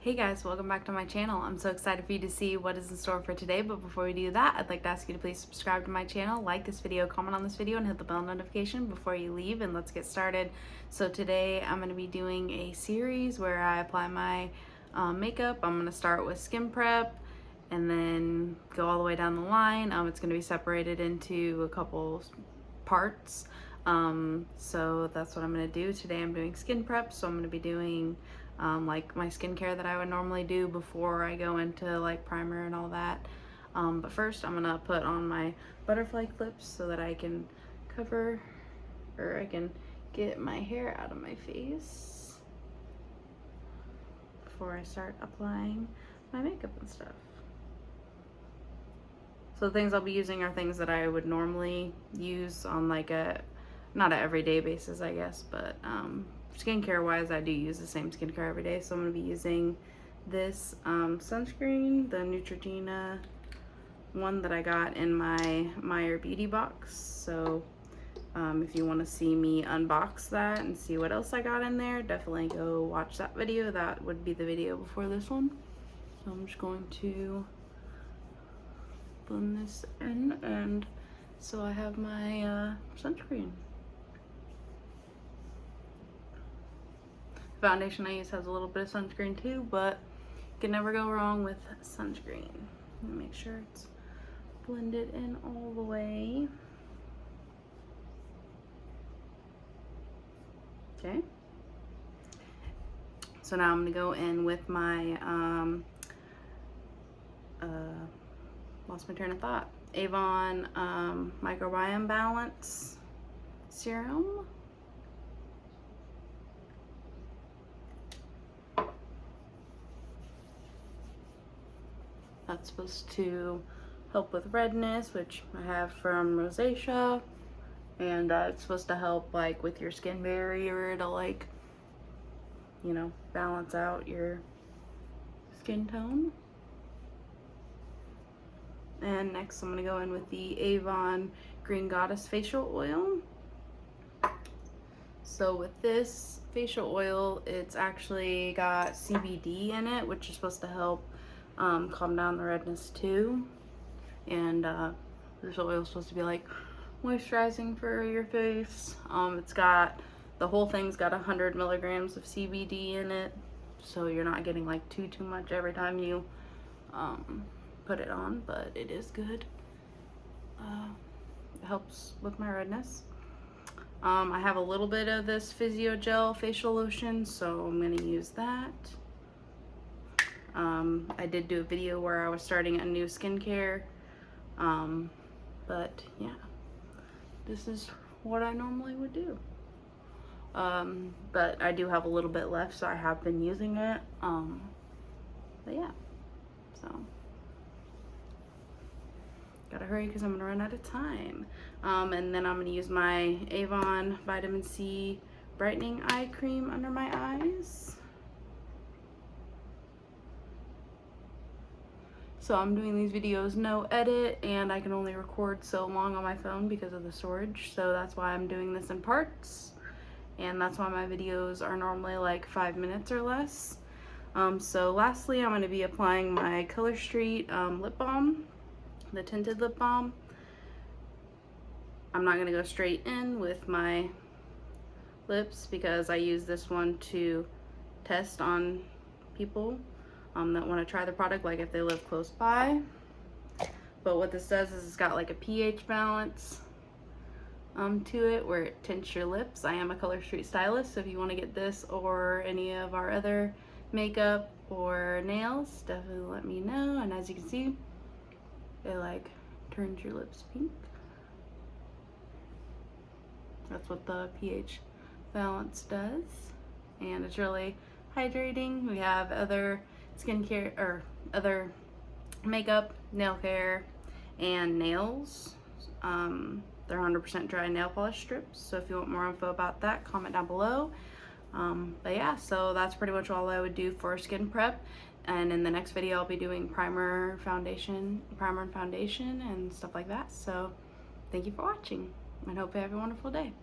Hey guys, welcome back to my channel. I'm so excited for you to see what is in store for today, but before we do that, I'd like to ask you to please subscribe to my channel, like this video, comment on this video, and hit the bell notification before you leave, and let's get started. So today I'm going to be doing a series where I apply my makeup. I'm going to start with skin prep and then go all the way down the line. It's going to be separated into a couple parts. So that's what I'm going to do. Today I'm doing skin prep, so I'm going to be doing like my skincare that I would normally do before I go into like primer and all that. But first I'm gonna put on my butterfly clips so that I can cover, or I can get my hair out of my face before I start applying my makeup and stuff. So the things I'll be using are things that I would normally use on like not an everyday basis, I guess, but skincare wise, I do use the same skincare every day. So I'm going to be using this sunscreen, the Neutrogena one that I got in my Meyer Beauty box. So if you want to see me unbox that and see what else I got in there, definitely go watch that video. That would be the video before this one. So I'm just going to blend this in, and so I have my sunscreen. Foundation I use has a little bit of sunscreen too, but you can never go wrong with sunscreen. Make sure it's blended in all the way. Okay. So now I'm gonna go in with my lost my train of thought. Avon Microbiome Balance Serum. That's supposed to help with redness, which I have from rosacea, and it's supposed to help like with your skin barrier to, like, you know, balance out your skin tone. And next I'm gonna go in with the Avon Green Goddess facial oil. So with this facial oil, it's actually got CBD in it, which is supposed to help calm down the redness too. And this oil is supposed to be like moisturizing for your face. It's got, the whole thing's got 100 milligrams of CBD in it, so you're not getting like too much every time you put it on, but it is good. It helps with my redness. I have a little bit of this Physio Gel facial lotion, so I'm gonna use that. I did do a video where I was starting a new skincare, but yeah, this is what I normally would do. But I do have a little bit left, so I have been using it. But yeah, so gotta hurry because I'm gonna run out of time. And then I'm gonna use my Avon Vitamin C Brightening Eye Cream under my eyes. So I'm doing these videos no edit, and I can only record so long on my phone because of the storage. So that's why I'm doing this in parts, and that's why my videos are normally like 5 minutes or less. So lastly, I'm going to be applying my Color Street lip balm, the tinted lip balm. I'm not going to go straight in with my lips because I use this one to test on people that want to try the product, like if they live close by. But what this does is it's got like a pH balance to it where it tints your lips. I am a Color Street stylist, so if you want to get this or any of our other makeup or nails, definitely let me know. And as you can see, it like turns your lips pink. That's what the pH balance does, and it's really hydrating. We have other skincare or other makeup, nail care, and nails. They're 100% dry nail polish strips, so if you want more info about that, comment down below. But yeah, so that's pretty much all I would do for skin prep, and in the next video I'll be doing primer and foundation and stuff like that. So thank you for watching, and hope you have a wonderful day.